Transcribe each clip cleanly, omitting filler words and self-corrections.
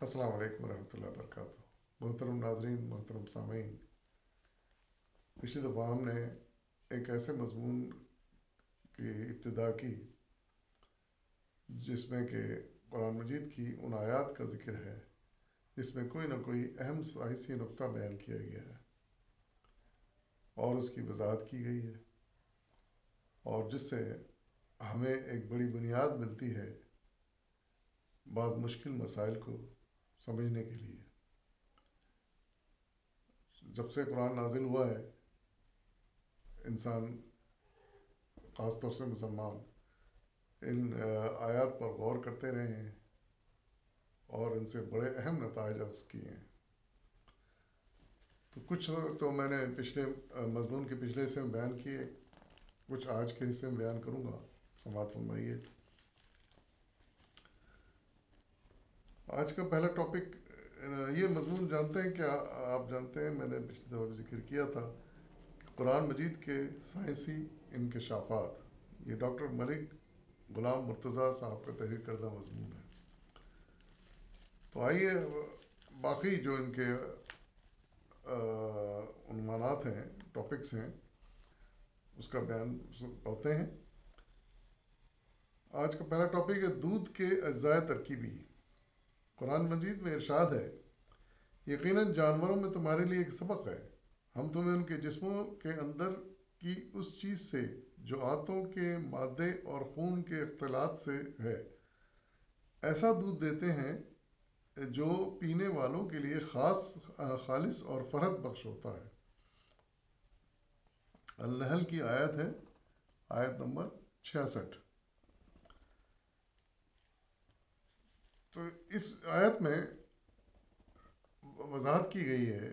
السلام علیکم ورحمۃ اللہ وبرکاتہ۔ محترم ناظرین، محترم سامعین، پچھلی دفعہ ہم نے ایک ایسے مضمون کی ابتدا کی جس میں کہ قرآن مجید کی ان آیات کا ذکر ہے جس میں کوئی نہ کوئی اہم سائنسی نقطہ بیان کیا گیا ہے اور اس کی وضاحت کی گئی ہے، اور جس سے ہمیں ایک بڑی بنیاد ملتی ہے بعض مشکل مسائل کو سمجھنے کے لیے۔ جب سے قرآن نازل ہوا ہے، انسان، خاص طور سے مسلمان، ان آیات پر غور کرتے رہے ہیں اور ان سے بڑے اہم نتائج اخذ کیے ہیں۔ تو کچھ تو میں نے پچھلے مضمون کے پچھلے حصے میں بیان کیے، کچھ آج کے حصے میں بیان کروں گا، سماعت فرمائیے۔ آج کا پہلا ٹاپک، یہ مضمون جانتے ہیں کیا؟ آپ جانتے ہیں، میں نے پچھلی دفعہ بھی ذکر کیا تھا کہ قرآن مجید کے سائنسی انکشافات، یہ ڈاکٹر ملک غلام مرتضیٰ صاحب کا تحریر کردہ مضمون ہے۔ تو آئیے باقی جو ان کے عنوانات ہیں، ٹاپکس ہیں، اس کا بیان پڑھتے ہیں۔ آج کا پہلا ٹاپک ہے دودھ کے اجزاء ترکیبی۔ قرآن مجید میں ارشاد ہے، یقیناً جانوروں میں تمہارے لیے ایک سبق ہے، ہم تمہیں ان کے جسموں کے اندر کی اس چیز سے جو آنتوں کے مادے اور خون کے اختلاط سے ہے ایسا دودھ دیتے ہیں جو پینے والوں کے لیے خالص اور فرحت بخش ہوتا ہے۔ النحل کی آیت ہے، آیت نمبر 66۔ تو اس آیت میں وضاحت کی گئی ہے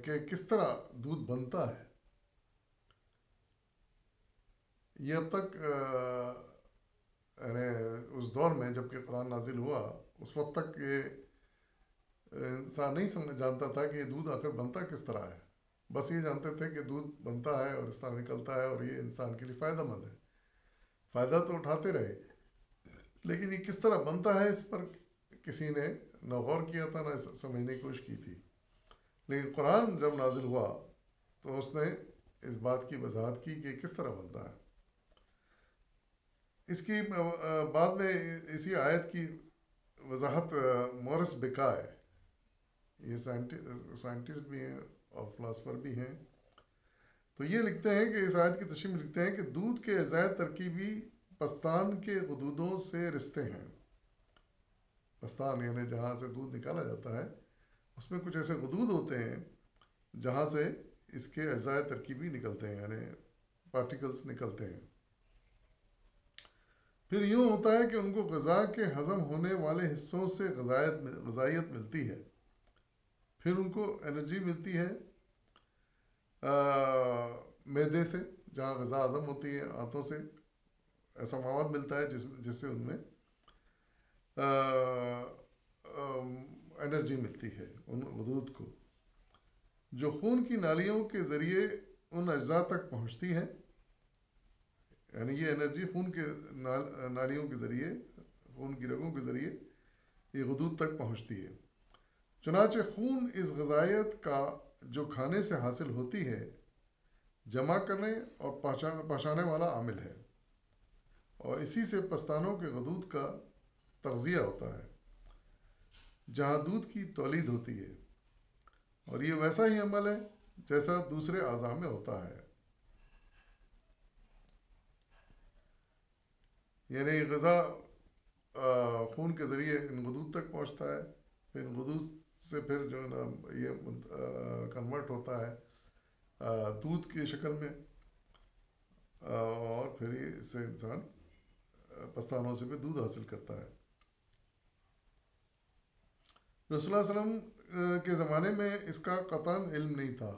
کہ کس طرح دودھ بنتا ہے۔ یہ اب تک یعنی اس دور میں جب کہ قرآن نازل ہوا، اس وقت تک یہ انسان نہیں جانتا تھا کہ یہ دودھ آخر بنتا کس طرح ہے۔ بس یہ جانتے تھے کہ دودھ بنتا ہے اور اس طرح نکلتا ہے اور یہ انسان کے لیے فائدہ مند ہے، فائدہ تو اٹھاتے رہے، لیکن یہ کس طرح بنتا ہے اس پر کسی نے نہ غور کیا تھا، نہ سمجھنے کی کوشش کی تھی۔ لیکن قرآن جب نازل ہوا تو اس نے اس بات کی وضاحت کی کہ کس طرح بنتا ہے۔ اس کی بعد میں اسی آیت کی وضاحت مورس بکا ہے، یہ سائنٹسٹ بھی ہیں اور فلاسفر بھی ہیں، تو یہ لکھتے ہیں کہ اس آیت کی تشریح میں لکھتے ہیں کہ دودھ کے اجزاء ترکیبی پستان کے غدودوں سے رشتے ہیں۔ پستان یعنی جہاں سے دودھ نکالا جاتا ہے، اس میں کچھ ایسے غدود ہوتے ہیں جہاں سے اس کے اجزاء ترکیبی نکلتے ہیں، یعنی پارٹیکلز نکلتے ہیں۔ پھر یوں ہوتا ہے کہ ان کو غذا کے ہضم ہونے والے حصوں سے غذائیت ملتی ہے، پھر ان کو انرجی ملتی ہے معدے سے، جہاں غذا ہضم ہوتی ہے، آنتوں سے ایسا مواد ملتا ہے جس سے ان میں انرجی ملتی ہے ان غدود کو، جو خون کی نالیوں کے ذریعے ان اجزاء تک پہنچتی ہے۔ یعنی یہ انرجی خون کے نالیوں کے ذریعے، خون کی رگوں کے ذریعے یہ غدود تک پہنچتی ہے۔ چنانچہ خون اس غذائیت کا جو کھانے سے حاصل ہوتی ہے جمع کرنے اور پہنچانے والا عامل ہے، اور اسی سے پستانوں کے غدود کا تغذیہ ہوتا ہے جہاں دودھ کی تولید ہوتی ہے، اور یہ ویسا ہی عمل ہے جیسا دوسرے اعضاء میں ہوتا ہے۔ یعنی غذا خون کے ذریعے ان غدود تک پہنچتا ہے، پھر ان غدود سے پھر جو ہے نا یہ کنورٹ ہوتا ہے دودھ کی شکل میں، اور پھر اس سے انسان پستانوں سے بھی دودھ حاصل کرتا ہے۔ رسول اللہ صلی اللہ علیہ وسلم کے زمانے میں اس کا قطعاً علم نہیں تھا،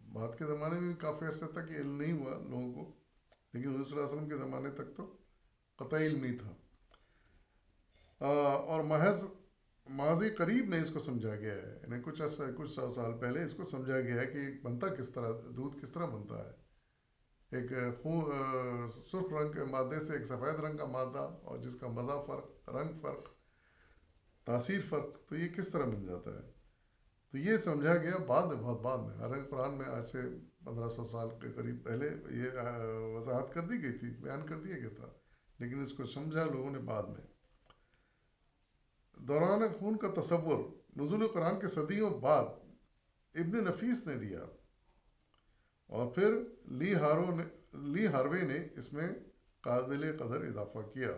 بعد کے زمانے میں بھی کافی عرصے تک یہ علم نہیں ہوا لوگوں کو، لیکن حضور صلی اللہ علیہ وسلم کے زمانے تک تو قطعی علم نہیں تھا، اور محض ماضی قریب میں اس کو سمجھا گیا ہے، یعنی کچھ سو سال پہلے اس کو سمجھا گیا ہے کہ بنتا کس طرح، دودھ کس طرح بنتا ہے۔ ایک سرخ رنگ کے مادے سے ایک سفید رنگ کا مادہ، اور جس کا مزہ فرق، رنگ فرق، تاثیر فرق تو یہ کس طرح بن جاتا ہے؟ تو یہ سمجھا گیا بعد میں، بہت بعد میں، حالانکہ قرآن میں آج سے 1500 سال کے قریب پہلے یہ وضاحت کر دی گئی تھی، بیان کر دیا گیا تھا، لیکن اس کو سمجھا لوگوں نے بعد میں۔ دوران خون کا تصور نزول قرآن کے صدیوں بعد ابن نفیس نے دیا، اور پھر لی ہاروے نے اس میں قابل قدر اضافہ کیا۔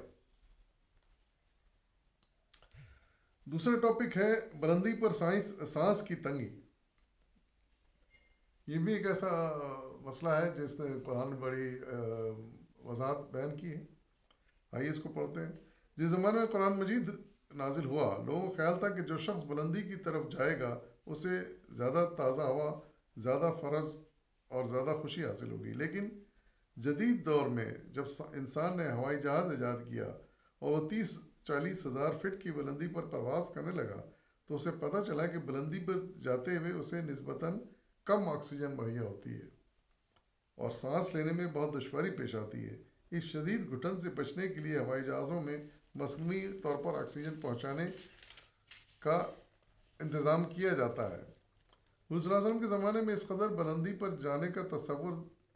دوسرا ٹاپک ہے بلندی پر سانس کی تنگی۔ یہ بھی ایک ایسا مسئلہ ہے جس نے قرآن میں بڑی وضاحت بیان کی ہے۔ آئیے اس کو پڑھتے ہیں۔ جس زمانے میں قرآن مجید نازل ہوا، لوگوں کو خیال تھا کہ جو شخص بلندی کی طرف جائے گا اسے زیادہ تازہ ہوا، زیادہ فرض اور زیادہ خوشی حاصل ہوگی۔ لیکن جدید دور میں جب انسان نے ہوائی جہاز ایجاد کیا اور وہ 30-40 ہزار فٹ کی بلندی پر پرواز کرنے لگا، تو اسے پتہ چلا کہ بلندی پر جاتے ہوئے اسے نسبتاً کم آکسیجن مہیا ہوتی ہے اور سانس لینے میں بہت دشواری پیش آتی ہے۔ اس شدید گھٹن سے بچنے کے لیے ہوائی جہازوں میں مصنوعی طور پر آکسیجن پہنچانے کا انتظام کیا جاتا ہے۔ حضور صلی اللہ علیہ وسلم کے زمانے میں اس قدر بلندی پر جانے کا تصور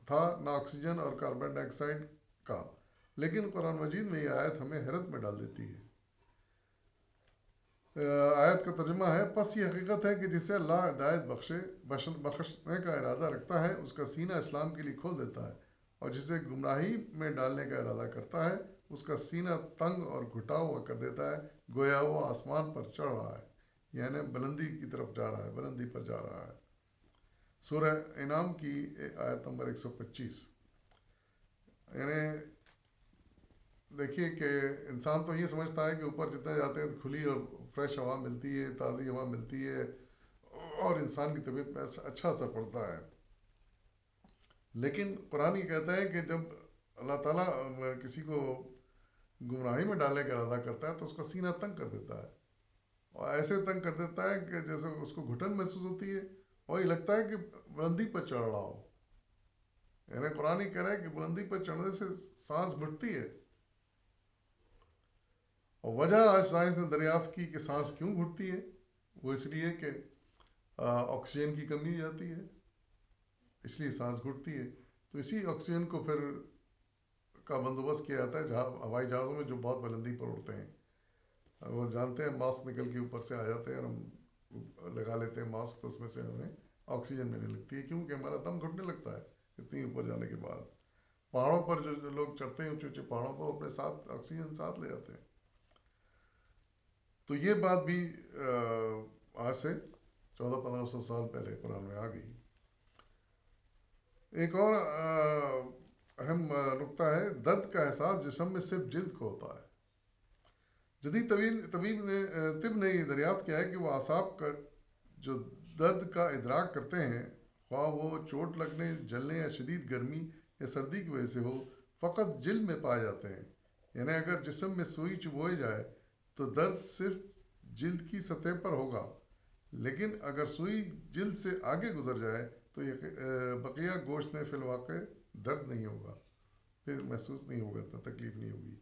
تھا نہ آکسیجن اور کاربن ڈائی آکسائڈ کا، لیکن قرآن مجید میں یہ آیت ہمیں حیرت میں ڈال دیتی ہے۔ آیت کا ترجمہ ہے، پس یہ حقیقت ہے کہ جسے اللہ ہدایت بخشنے کا ارادہ رکھتا ہے اس کا سینہ اسلام کے لیے کھول دیتا ہے، اور جسے گمراہی میں ڈالنے کا ارادہ کرتا ہے اس کا سینہ تنگ اور گھٹا ہوا کر دیتا ہے، گویا وہ آسمان پر چڑھ رہا ہے، یعنی بلندی کی طرف جا رہا ہے، بلندی پر جا رہا ہے۔ سورہ انعام کی آیت نمبر 125۔ یعنی دیکھیے کہ انسان تو یہ سمجھتا ہے کہ اوپر جتنے جاتے ہیں تو کھلی اور فریش ہوا ملتی ہے، تازی ہوا ملتی ہے اور انسان کی طبیعت میں اچھا اثر پڑتا ہے، لیکن قرآن یہ کہتا ہے کہ جب اللہ تعالیٰ کسی کو گمراہی میں ڈالنے کا ارادہ کرتا ہے تو اس کا سینہ تنگ کر دیتا ہے، اور ایسے تنگ کر دیتا ہے کہ جیسے اس کو گھٹن محسوس ہوتی ہے اور یہ لگتا ہے کہ بلندی پر چڑھ رہا ہو۔ یعنی قرآن یہ کہہ رہا ہے کہ بلندی پر چڑھنے سے سانس گھٹتی ہے، اور وجہ آج سائنس نے دریافت کی کہ سانس کیوں گھٹتی ہے، وہ اس لیے کہ آکسیجن کی کمی ہو جاتی ہے، اس لیے سانس گھٹتی ہے۔ تو اسی آکسیجن کو پھر کا بندوبست کیا جاتا ہے جہاں ہوائی جہازوں میں جو بہت بلندی پر اڑتے ہیں، وہ جانتے ہیں ماسک نکل کے اوپر سے آ جاتے ہیں اور ہم لگا لیتے ہیں ماسک، تو اس میں سے ہمیں آکسیجن ملنے لگتی ہے، کیونکہ ہمارا دم گھٹنے لگتا ہے اتنی اوپر جانے کے بعد۔ پہاڑوں پر جو لوگ چڑھتے ہیں اونچے اونچے پہاڑوں پر، اپنے ساتھ آکسیجن ساتھ لے جاتے ہیں۔ تو یہ بات بھی آج سے 1400-1500 سال پہلے قرآن میں آ گئی۔ ایک اور اہم نقطہ ہے، درد کا احساس جسم میں صرف جلد کو ہوتا ہے۔ جدید طب نے یہ دریافت کیا ہے کہ وہ اعصاب کا جو درد کا ادراک کرتے ہیں، خواہ وہ چوٹ لگنے، جلنے یا شدید گرمی یا سردی کی وجہ سے ہو، فقط جلد میں پائے جاتے ہیں۔ یعنی اگر جسم میں سوئی چبھوئی جائے تو درد صرف جلد کی سطح پر ہوگا، لیکن اگر سوئی جلد سے آگے گزر جائے تو یہ بقیہ گوشت میں فی الواقع درد نہیں ہوگا، پھر محسوس نہیں ہوگا، اتنا تکلیف نہیں ہوگی۔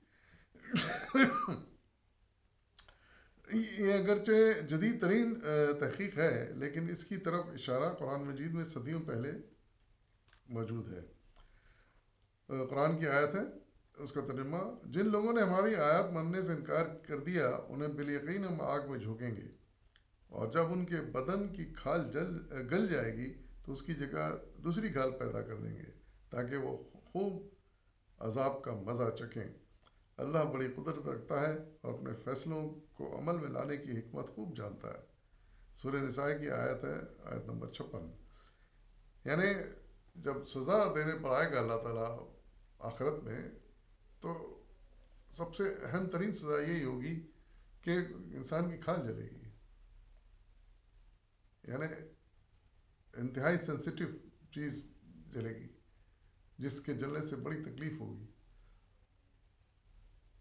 یہ اگرچہ جدید ترین تحقیق ہے، لیکن اس کی طرف اشارہ قرآن مجید میں صدیوں پہلے موجود ہے۔ قرآن کی آیت ہے، اس کا ترجمہ، جن لوگوں نے ہماری آیات ماننے سے انکار کر دیا انہیں بالیقین ہم آگ میں جھونکیں گے، اور جب ان کے بدن کی کھال گل جائے گی تو اس کی جگہ دوسری کھال پیدا کر دیں گے تاکہ وہ خوب عذاب کا مزہ چکھیں۔ اللہ بڑی قدرت رکھتا ہے اور اپنے فیصلوں کو عمل میں لانے کی حکمت خوب جانتا ہے۔ سورہ نساء کی آیت ہے، آیت نمبر 56۔ یعنی جب سزا دینے پر آئے گا اللہ تعالیٰ آخرت میں، تو سب سے اہم ترین سزا یہی ہوگی کہ انسان کی کھال جلے گی، یعنی انتہائی سینسیٹیو چیز جلے گی جس کے جلنے سے بڑی تکلیف ہوگی،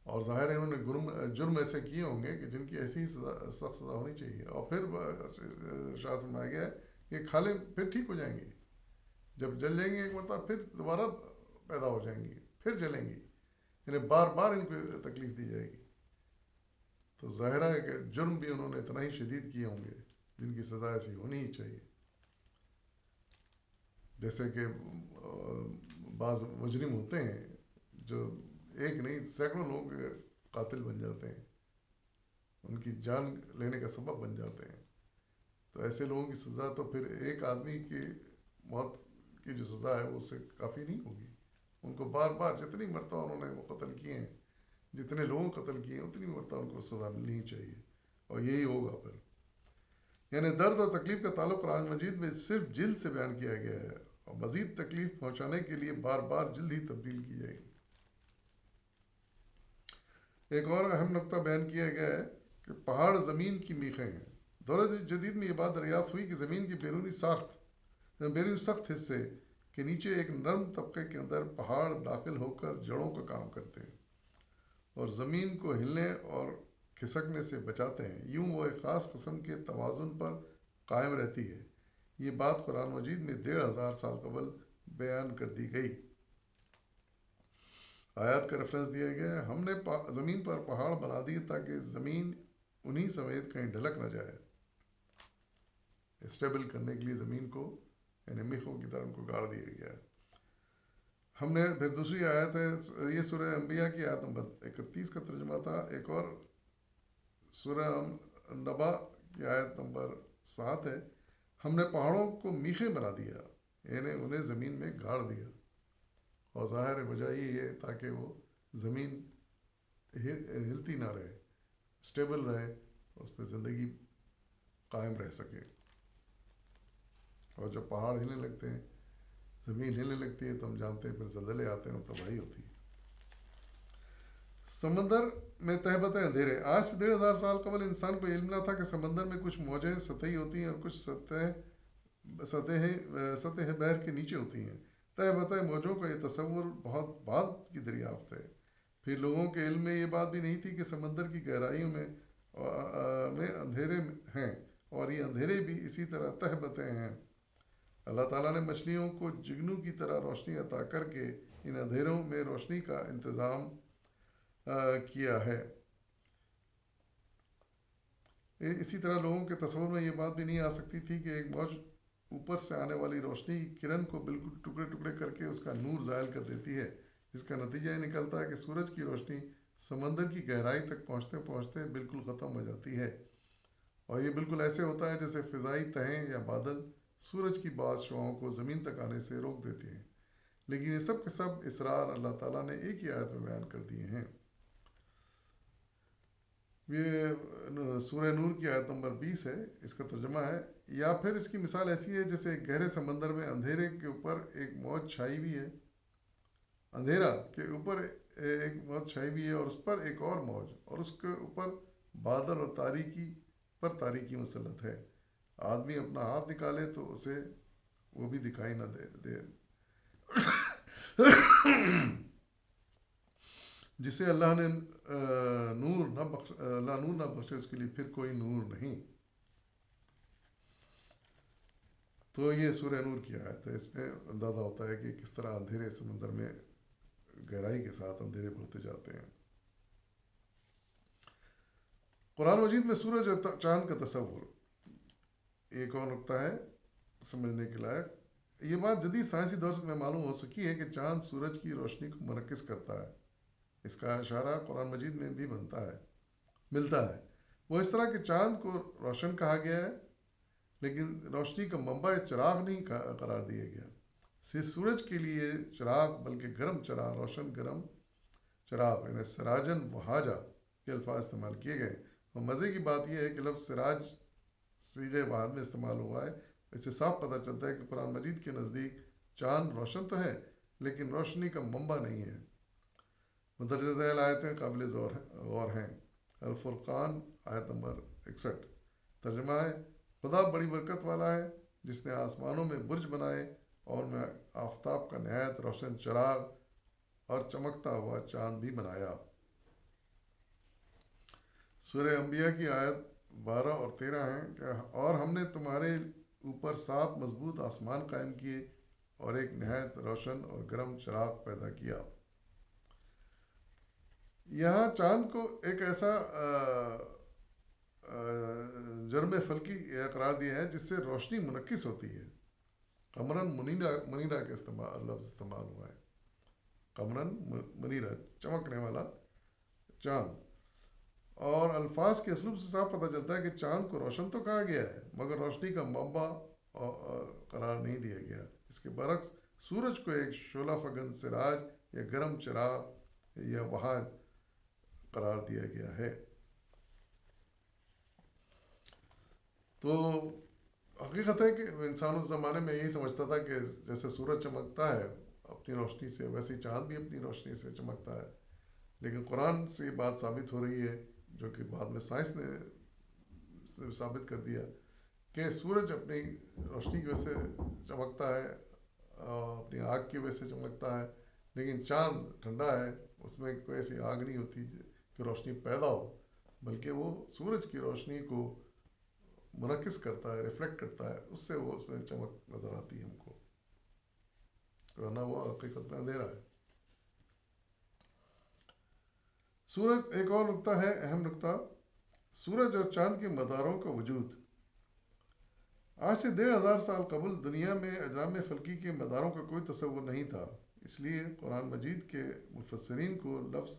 اور ظاہر ہے انہوں نے جرم ایسے کیے ہوں گے کہ جن کی ایسی ہی سخت سزا ہونی چاہیے۔ اور پھر ارشاد فرمایا گیا ہے کہ کھالیں پھر ٹھیک ہو جائیں گی، جب جل جائیں گے ایک مرتبہ پھر دوبارہ پیدا ہو جائیں گی، پھر جلیں گی، یعنی بار بار ان کو تکلیف دی جائے گی۔ تو ظاہر ہے کہ جرم بھی انہوں نے اتنا ہی شدید کیے ہوں گے جن کی سزا ایسی ہونی ہی چاہیے. جیسے کہ بعض مجرم ہوتے ہیں جو ایک نہیں سینکڑوں لوگ قاتل بن جاتے ہیں, ان کی جان لینے کا سبب بن جاتے ہیں. تو ایسے لوگوں کی سزا تو پھر ایک آدمی کی موت کی جو سزا ہے وہ اس سے کافی نہیں ہوگی. ان کو بار بار جتنی مرتبہ انہوں نے وہ قتل کیے ہیں, جتنے لوگوں کو قتل کیے ہیں, اتنی مرتبہ ان کو سزا ملنی ہی چاہیے, اور یہی ہوگا پھر. یعنی درد اور تکلیف کا تعلق قرآن مجید میں صرف جلد سے بیان کیا گیا ہے, اور مزید تکلیف پہنچانے کے لیے بار بار جلد ہی تبدیل کی جائے گی. ایک اور اہم نقطہ بیان کیا گیا ہے کہ پہاڑ زمین کی میخیں ہیں. دور جدید میں یہ بات دریافت ہوئی کہ زمین کی بیرونی سخت حصے کے نیچے ایک نرم طبقے کے اندر پہاڑ داخل ہو کر جڑوں کا کام کرتے ہیں اور زمین کو ہلنے اور کھسکنے سے بچاتے ہیں. یوں وہ ایک خاص قسم کے توازن پر قائم رہتی ہے. یہ بات قرآن مجید میں 1500 سال قبل بیان کر دی گئی. آیات کا ریفرنس دیا گیا ہے, ہم نے زمین پر پہاڑ بنا دیے تاکہ زمین انہی سمیت کہیں ڈھلک نہ جائے. اسٹیبل کرنے کے لیے زمین کو یعنی میخوں کی طرح ان کو گاڑ دیا گیا ہے. ہم نے پھر دوسری آیت ہے, یہ سورہ انبیاء کی آیت نمبر 31 کا ترجمہ تھا. ایک اور سورہ نبا کی آیت نمبر 7 ہے, ہم نے پہاڑوں کو میخیں بنا دیا یعنی انہیں زمین میں گاڑ دیا. اور ظاہر وجہ یہ ہے تاکہ وہ زمین ہلتی نہ رہے, اسٹیبل رہے, اس پہ زندگی قائم رہ سکے. اور جب پہاڑ ہلنے لگتے ہیں, زمین ہلنے لگتی ہے, تو ہم جانتے ہیں پھر زلزلے آتے ہیں اور تباہی ہوتی ہے. سمندر میں تہ بتہ اندھیرے. آج سے 1500 سال قبل انسان کو علم نہ تھا کہ سمندر میں کچھ موجیں سطحی ہوتی ہیں اور کچھ سطح بحر کے نیچے ہوتی ہیں. تہ بتہ موجوں کا یہ تصور بہت بعد کی دریافت ہے. پھر لوگوں کے علم میں یہ بات بھی نہیں تھی کہ سمندر کی گہرائیوں میں اندھیرے ہیں, اور یہ اندھیرے بھی اسی طرح تہ بتہ ہیں. اللہ تعالیٰ نے مچھلیوں کو جگنو کی طرح روشنی عطا کر کے ان اندھیروں میں روشنی کا انتظام کیا ہے. اسی طرح لوگوں کے تصور میں یہ بات بھی نہیں آ سکتی تھی کہ ایک موج اوپر سے آنے والی روشنی کی کرن کو بالکل ٹکڑے ٹکڑے کر کے اس کا نور زائل کر دیتی ہے, جس کا نتیجہ یہ نکلتا ہے کہ سورج کی روشنی سمندر کی گہرائی تک پہنچتے پہنچتے بالکل ختم ہو جاتی ہے. اور یہ بالکل ایسے ہوتا ہے جیسے فضائی تہیں یا بادل سورج کی بعض شعاؤں کو زمین تک آنے سے روک دیتے ہیں. لیکن یہ سب کے سب اسرار اللہ تعالیٰ نے ایک ہی آیت میں بیان کر دیے ہیں. یہ سورہ نور کی آیت نمبر 20 ہے. اس کا ترجمہ ہے, یا پھر اس کی مثال ایسی ہے جیسے ایک گہرے سمندر میں اندھیرے کے اوپر ایک موج چھائی ہوئی ہے. اندھیرا کے اوپر ایک موج چھائی ہوئی ہے اور اس پر ایک اور موج, اور اس کے اوپر بادل اور تاریکی پر تاریکی مسلط ہے. آدمی اپنا ہاتھ نکالے تو اسے وہ بھی دکھائی نہ دے. جسے اللہ نور نہ بخشے اس کے لیے پھر کوئی نور نہیں. تو یہ سورہ نور کی آیت ہے. اس میں اندازہ ہوتا ہے کہ کس طرح اندھیرے سمندر میں گہرائی کے ساتھ اندھیرے بڑھتے جاتے ہیں. قرآن مجید میں سورج اور چاند کا تصور ایک اور نقطہ ہے سمجھنے کے لائق. یہ بات جدید سائنسی دور میں معلوم ہو سکی ہے کہ چاند سورج کی روشنی کو منعکس کرتا ہے. اس کا اشارہ قرآن مجید میں بھی ملتا ہے. وہ اس طرح کہ چاند کو روشن کہا گیا ہے, لیکن روشنی کا منبع چراغ نہیں قرار دیا گیا. صرف سورج کے لیے چراغ بلکہ گرم چراغ, روشن گرم چراغ یعنی سراجن وہاجا کے الفاظ استعمال کیے گئے. اور مزے کی بات یہ ہے کہ لفظ سراج صیغہ واحد میں استعمال ہوا ہے. اس سے صاف پتہ چلتا ہے کہ قرآن مجید کے نزدیک چاند روشن تو ہے لیکن روشنی کا منبع نہیں ہے. مندرجہ ذیل آیتیں قابل غور ہیں. الفرقان آیت نمبر 61. ترجمہ ہے, خدا بڑی برکت والا ہے جس نے آسمانوں میں برج بنائے اور ان میں آفتاب کا نہایت روشن چراغ اور چمکتا ہوا چاند بھی بنایا. سورہ انبیاء کی آیت 12 اور 13 ہیں کہ اور ہم نے تمہارے اوپر 7 مضبوط آسمان قائم کیے اور ایک نہایت روشن اور گرم چراغ پیدا کیا. یہاں چاند کو ایک ایسا جرم فلکی قرار دیا ہے جس سے روشنی منعکس ہوتی ہے. قمرن منیرا کا لفظ استعمال ہوا ہے. قمرن منیرا، چمکنے والا چاند. اور الفاظ کے اسلوب سے صاف پتہ چلتا ہے کہ چاند کو روشن تو کہا گیا ہے مگر روشنی کا منبع قرار نہیں دیا گیا. اس کے برعکس سورج کو ایک شعلہ فگن سراج یا گرم چراغ یا وہاج قرار دیا گیا ہے. تو حقیقت ہے کہ انسان اس زمانے میں یہی سمجھتا تھا کہ جیسے سورج چمکتا ہے اپنی روشنی سے، ویسے ہی چاند بھی اپنی روشنی سے چمکتا ہے. لیکن قرآن سے یہ بات ثابت ہو رہی ہے، جو کہ بعد میں سائنس نے ثابت کر دیا، کہ سورج اپنی روشنی کی وجہ سے چمکتا ہے، اپنی آگ کی وجہ سے چمکتا ہے، لیکن چاند ٹھنڈا ہے، اس میں کوئی ایسی آگ نہیں ہوتی کہ روشنی پیدا ہو، بلکہ وہ سورج کی روشنی کو منعکس کرتا ہے، ریفلیکٹ کرتا ہے، اس سے وہ اس میں چمک نظر آتی ہے ہم کو، ورنہ وہ حقیقت میں اندھیرا ہے. سورج ایک اور نقطہ ہے، اہم نقطہ، سورج اور چاند کے مداروں کا وجود. آج سے 1500 سال قبل دنیا میں اجرام فلکی کے مداروں کا کوئی تصور نہیں تھا. اس لیے قرآن مجید کے مفسرین کو لفظ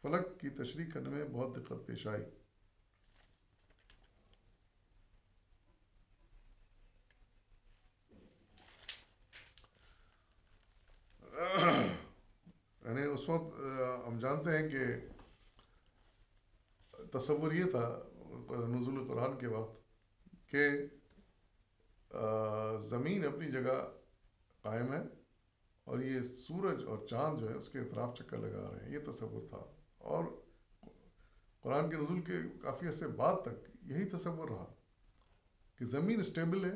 فلک کی تشریح کرنے میں بہت دقت پیش آئی. یعنی اس وقت ہم جانتے ہیں کہ تصور یہ تھا نزول قرآن کے وقت کہ زمین اپنی جگہ قائم ہے اور یہ سورج اور چاند جو ہے اس کے اطراف چکر لگا رہے ہیں، یہ تصور تھا. اور قرآن کے نزول کے کافی عرصے بعد تک یہی تصور رہا کہ زمین اسٹیبل ہے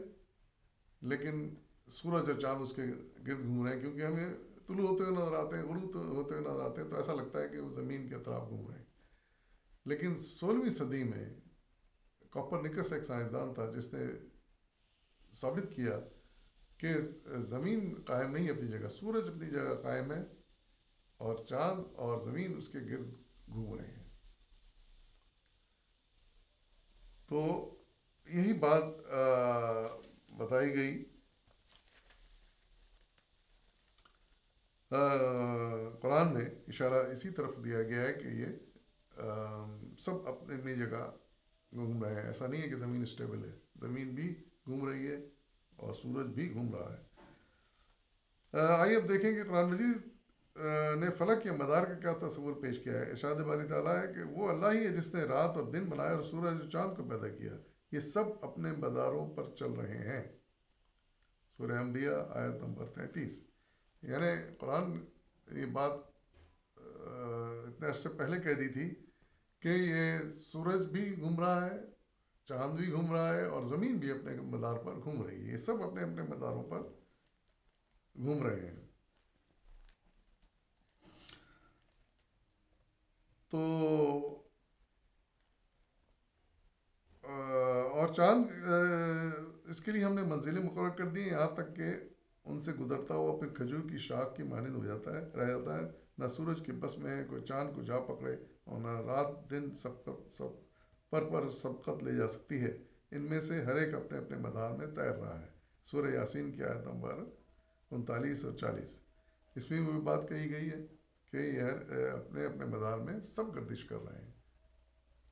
لیکن سورج اور چاند اس کے گرد گھوم رہے ہیں، کیونکہ ہمیں طلوع ہوتے ہوئے نظر آتے ہیں، غروب ہوتے ہوئے نظر آتے ہیں، تو ایسا لگتا ہے کہ وہ زمین کے اطراف گھوم رہے ہیں. لیکن 16ویں صدی میں کوپرنیکس ایک سائنسدان تھا جس نے ثابت کیا کہ زمین قائم نہیں اپنی جگہ، سورج اپنی جگہ قائم ہے اور چاند اور زمین اس کے گرد گھوم رہے ہیں. تو یہی بات بتائی گئی. قرآن میں اشارہ اسی طرف دیا گیا ہے کہ یہ سب اپنی اپنی جگہ گھوم رہے ہیں. ایسا نہیں ہے کہ زمین اسٹیبل ہے، زمین بھی گھوم رہی ہے اور سورج بھی گھوم رہا ہے. آئیے اب دیکھیں کہ قرآن مجید نے فلک یا مدار کا کیا تصور پیش کیا ہے. ارشاد باری تعالیٰ ہے کہ وہ اللہ ہی ہے جس نے رات اور دن بنایا اور سورج اور چاند کو پیدا کیا، یہ سب اپنے مداروں پر چل رہے ہیں. سورہ انبیاء آیت نمبر 33. یعنی قرآن یہ بات اتنے عرصے پہلے کہہ دی تھی کہ یہ سورج بھی گھوم رہا ہے، چاند بھی گھوم رہا ہے اور زمین بھی اپنے مدار پر گھوم رہی ہے، یہ سب اپنے اپنے مداروں پر گھوم رہے ہیں. تو اور چاند اس کے لیے ہم نے منزلیں مقرر کر دی ہیں، یہاں تک کہ ان سے گزرتا ہوا پھر کھجور کی شاخ کی مانند ہو جاتا ہے، رہ جاتا ہے. نہ سورج کے بس میں ہے کوئی چاند کو جا پکڑے اور نہ رات دن پر سبقت لے جا سکتی ہے. ان میں سے ہر ایک اپنے اپنے مدار میں تیر رہا ہے. سورہ یاسین کی آیت نمبر 39 اور 40. اس میں وہ بات کہی گئی ہے کہ یہ اپنے اپنے مدار میں سب گردش کر رہے ہیں،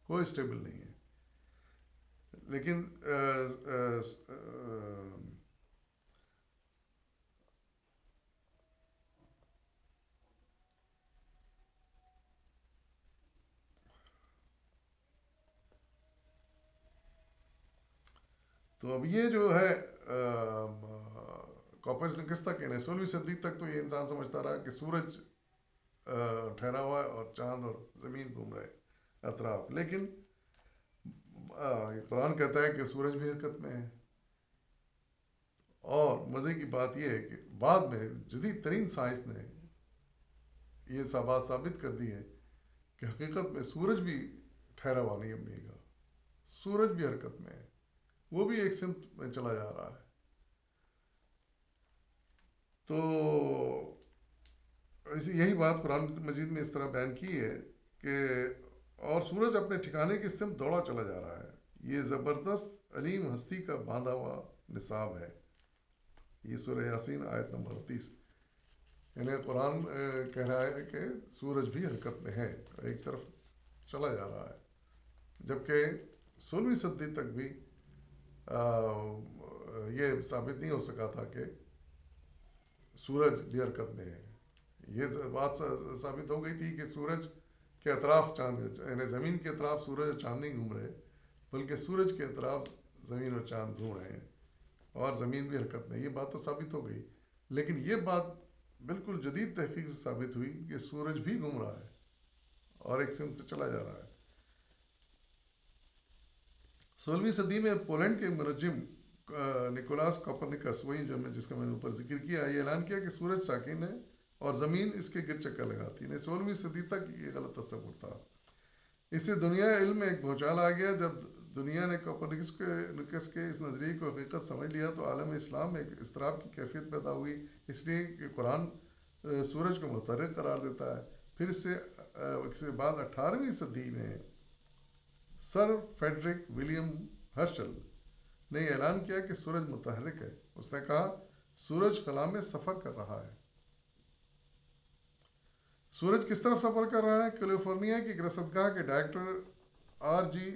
کوئی اسٹیبل نہیں ہے. لیکن تو اب یہ جو ہے کس تک ہے، 16ویں صدی تک تو یہ انسان سمجھتا رہا کہ سورج ٹھہرا ہوا ہے اور چاند اور زمین گھوم رہے اطراف. لیکن قرآن کہتا ہے کہ سورج بھی حرکت میں ہے. اور مزے کی بات یہ ہے کہ بعد میں جدید ترین سائنس نے یہ بات ثابت کر دی ہے کہ حقیقت میں سورج بھی ٹھہرا ہوا نہیں اپنی جگہ، سورج بھی حرکت میں ہے، وہ بھی ایک سمت میں چلا جا رہا ہے. تو یہی بات قرآن مجید میں اس طرح بیان کی ہے کہ اور سورج اپنے ٹھکانے کی سمت دوڑا چلا جا رہا ہے. یہ زبردست علیم ہستی کا باندھا ہوا نصاب ہے. یہ سورہ یاسین آیت نمبر 30. یعنی قرآن کہہ رہا ہے کہ سورج بھی حرکت میں ہے، ایک طرف چلا جا رہا ہے. جبکہ 16ویں صدی تک بھی یہ ثابت نہیں ہو سکا تھا کہ سورج بھی حرکت میں ہے. یہ بات ثابت ہو گئی تھی کہ سورج کے اطراف چاند، یعنی زمین کے اطراف سورج اور چاند نہیں گھوم رہے، بلکہ سورج کے اطراف زمین اور چاند گھوم رہے ہیں اور زمین بھی حرکت میں. یہ بات تو ثابت ہو گئی، لیکن یہ بات بالکل جدید تحقیق سے ثابت ہوئی کہ سورج بھی گھوم رہا ہے اور ایک سمت پہ چلا جا رہا ہے. 16ویں صدی میں پولینڈ کے منجم نکولاس کوپرنیکس، وہی جو جس کا میں نے اوپر ذکر کیا، یہ اعلان کیا کہ سورج ساکن ہے اور زمین اس کے گرد چکر لگاتی ہے. 16ویں صدی تک یہ غلط تصور تھا. اس سے دنیا علم میں ایک بھونچال آ گیا. جب دنیا نے کوپرنیکس کے اس نظریے کو حقیقت سمجھ لیا تو عالم اسلام میں ایک اضطراب کی کیفیت پیدا ہوئی، اس لیے کہ قرآن سورج کو متحرک قرار دیتا ہے. پھر اس سے بعد 18ویں صدی میں سر فریڈرک ولیم ہرشل نے اعلان کیا کہ سورج متحرک ہے. اس نے کہا سورج خلا میں سفر کر رہا ہے. سورج کس طرف سفر کر رہا ہے؟ کیلیفورنیا کی ایک رصدگاہ کے ڈائریکٹر آر جی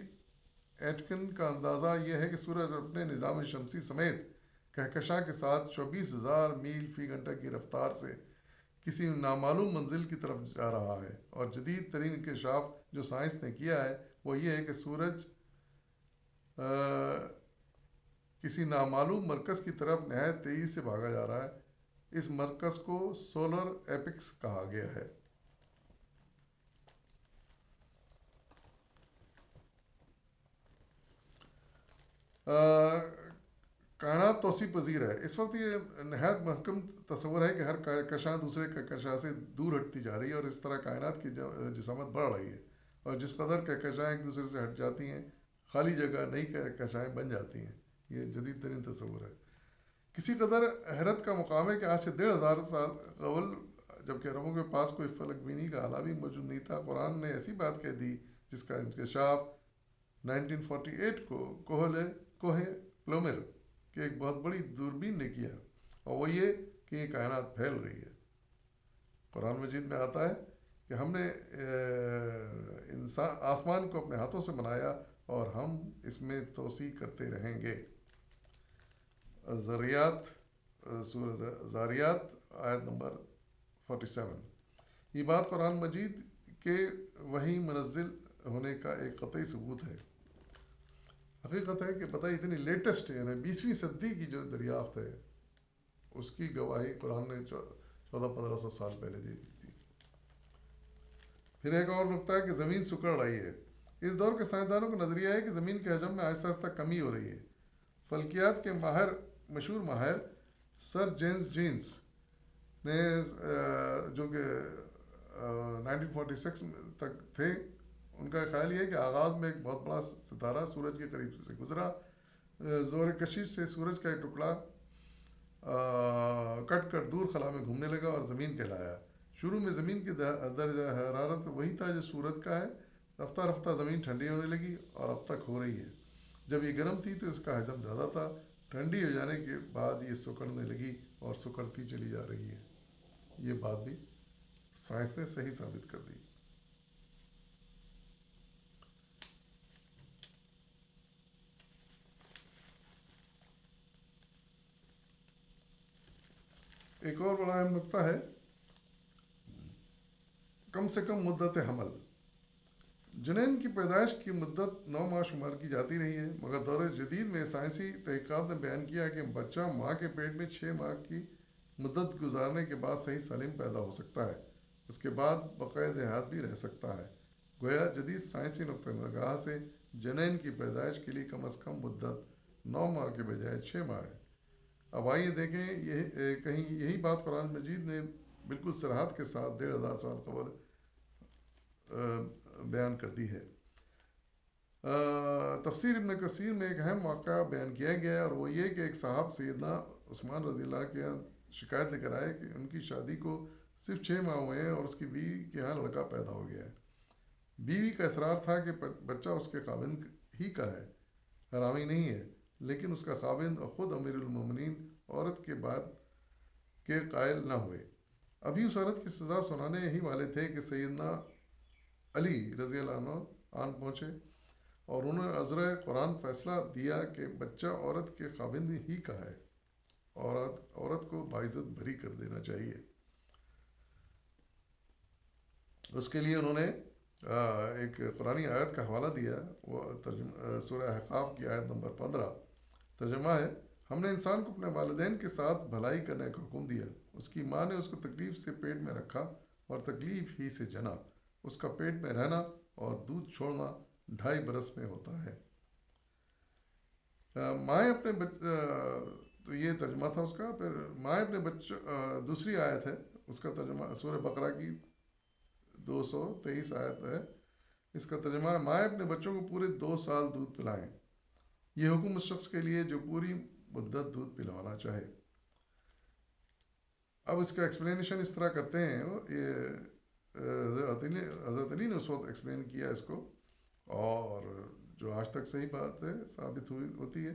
ایٹکن کا اندازہ یہ ہے کہ سورج اپنے نظام شمسی سمیت کہکشاں کے ساتھ 24,000 میل فی گھنٹہ کی رفتار سے کسی نامعلوم منزل کی طرف جا رہا ہے. اور جدید ترین انکشاف جو سائنس نے کیا ہے وہ یہ ہے کہ سورج کسی نامعلوم مرکز کی طرف نہایت تیزی سے بھاگا جا رہا ہے. اس مرکز کو سولر ایپکس کہا گیا ہے. کائنات توسیع پذیر ہے. اس وقت یہ نہایت محکم تصور ہے کہ ہر کہکشاں دوسرے کہکشاں سے دور ہٹتی جا رہی ہے اور اس طرح کائنات کی جسامت بڑھ رہی ہے، اور جس قدر کہکشاں ایک دوسرے سے ہٹ جاتی ہیں خالی جگہ نئی کہکشائیں بن جاتی ہیں. یہ جدید ترین تصور ہے. کسی قدر حیرت کا مقام ہے کہ آج سے 1,500 سال قبل جب کہ عربوں کے پاس کوئی فلک بینی کا آلہ بھی موجود نہیں تھا، قرآن نے ایسی بات کہہ دی جس کا انکشاف 1948 کو کوہ پلومر کہ ایک بہت بڑی دوربین نے کیا، اور وہ یہ کہ یہ کائنات پھیل رہی ہے. قرآن مجید میں آتا ہے کہ ہم نے آسمان کو اپنے ہاتھوں سے بنایا اور ہم اس میں توسیع کرتے رہیں گے. سورہ زاریات آیت نمبر 47. یہ بات قرآن مجید کے وحی منزل ہونے کا ایک قطعی ثبوت ہے. حقیقت ہے کہ پتہ اتنی لیٹسٹ ہے، یعنی 20ویں صدی کی جو دریافت ہے اس کی گواہی قرآن نے 1400-1500 سال پہلے دے دی تھی. پھر ایک اور نقطہ ہے کہ زمین سکڑ رہی ہے. اس دور کے سائنسدانوں کا نظریہ ہے کہ زمین کے حجم میں آہستہ آہستہ کمی ہو رہی ہے. فلکیات کے مشہور ماہر سر جیمز جینس نے جو کہ 1946 تک تھے، ان کا خیال یہ ہے کہ آغاز میں ایک بہت بڑا ستارہ سورج کے قریب سے گزرا. زور کشش سے سورج کا ایک ٹکڑا کٹ کر دور خلا میں گھومنے لگا اور زمین کہلایا. شروع میں زمین کی درجہ حرارت وہی تھا جو سورج کا ہے. رفتہ رفتہ زمین ٹھنڈی ہونے لگی اور اب تک ہو رہی ہے. جب یہ گرم تھی تو اس کا حجم زیادہ تھا. ٹھنڈی ہو جانے کے بعد یہ سکڑنے لگی اور سکڑتی چلی جا رہی ہے. یہ بات بھی سائنس نے صحیح ثابت کر دی. ایک اور بڑا اہم نقطہ ہے کم سے کم مدت حمل. جنین کی پیدائش کی مدت 9 ماہ شمار کی جاتی رہی ہے، مگر دور جدید میں سائنسی تحقیقات نے بیان کیا کہ بچہ ماں کے پیٹ میں 6 ماہ کی مدت گزارنے کے بعد صحیح سالم پیدا ہو سکتا ہے. اس کے بعد بقائے حیات بھی رہ سکتا ہے. گویا جدید سائنسی نقطہ نگاہ سے جنین کی پیدائش کے لیے کم از کم مدت 9 ماہ کے بجائے 6 ماہ ہے. اب آئیے دیکھیں کہیں یہی بات قرآن مجید نے بالکل صراحت کے ساتھ 1,500 سال قبل بیان کر دی ہے. تفسیر ابن کثیر میں ایک اہم واقعہ بیان کیا گیا ہے، اور وہ یہ کہ ایک صاحب سیدنا عثمان رضی اللہ کے یہاں شکایت لے کر آئے کہ ان کی شادی کو صرف 6 ماہ ہوئے ہیں اور اس کی بیوی کے یہاں لڑکا پیدا ہو گیا ہے. بیوی کا اصرار تھا کہ بچہ اس کے خاوند ہی کا ہے، حرامی نہیں ہے، لیکن اس کا خاوند اور خود امیر المومنین عورت کے بعد کے قائل نہ ہوئے۔ ابھی اس عورت کی سزا سنانے ہی والے تھے کہ سیدنا علی رضی اللہ عنہ آن پہنچے، اور انہوں نے عذرِ قرآن فیصلہ دیا کہ بچہ عورت کے خاوند ہی کا ہے، عورت کو باعزت بری کر دینا چاہیے۔ اس کے لیے انہوں نے ایک قرآنی آیت کا حوالہ دیا، وہ سورہ احقاف کی آیت نمبر 15، ترجمہ ہے: ہم نے انسان کو اپنے والدین کے ساتھ بھلائی کرنے کا حکم دیا، اس کی ماں نے اس کو تکلیف سے پیٹ میں رکھا اور تکلیف ہی سے جنا، اس کا پیٹ میں رہنا اور دودھ چھوڑنا 2.5 برس میں ہوتا ہے۔ مائیں اپنے تو یہ ترجمہ تھا اس کا۔ پھر مائیں اپنے بچوں، دوسری آیت ہے اس کا ترجمہ، سورہ بقرہ کی 223 آیت ہے، اس کا ترجمہ ہے: مائیں اپنے بچوں کو پورے 2 سال دودھ پلائیں، یہ حکم اس شخص کے لیے جو پوری مدت دودھ پلانا چاہے۔ اب اس کا ایکسپلینیشن اس طرح کرتے ہیں، یہ حضرت علی نے اس وقت ایکسپلین کیا اس کو، اور جو آج تک صحیح بات ہے ثابت ہوتی ہے۔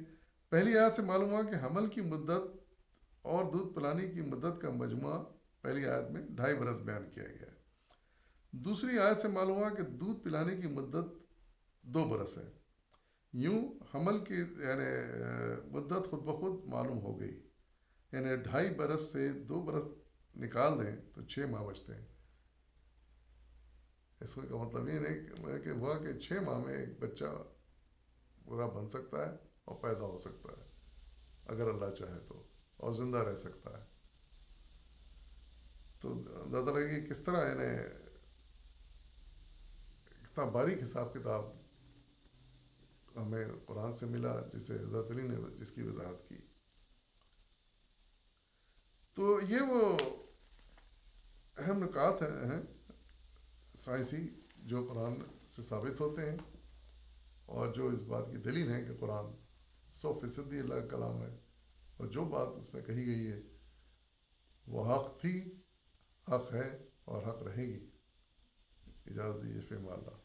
پہلی آیت سے معلوم ہوا کہ حمل کی مدت اور دودھ پلانے کی مدت کا مجموعہ پہلی آیت میں 2.5 برس بیان کیا گیا ہے۔ دوسری آیت سے معلوم ہوا کہ دودھ پلانے کی مدت 2 برس ہے۔ یوں حمل کی یعنی مدت خود بخود معلوم ہو گئی، یعنی 2.5 برس سے 2 برس نکال دیں تو 6 ماہ بچتے ہیں۔ اس کا مطلب یہ نہیں کہ ہوا کہ 6 ماہ میں ایک بچہ پورا بن سکتا ہے اور پیدا ہو سکتا ہے اگر اللہ چاہے تو، اور زندہ رہ سکتا ہے۔ تو اندازہ لگے کہ کس طرح یعنی اتنا باریک حساب کتاب ہمیں قرآن سے ملا، جسے حضرت علی نے جس کی وضاحت کی۔ تو یہ وہ اہم نکات ہیں سائنسی جو قرآن سے ثابت ہوتے ہیں، اور جو اس بات کی دلیل ہے کہ قرآن 100% اللہ کا کلام ہے، اور جو بات اس میں کہی گئی ہے وہ حق تھی، حق ہے اور حق رہے گی۔ اجازت دیجیے، فی امان اللہ۔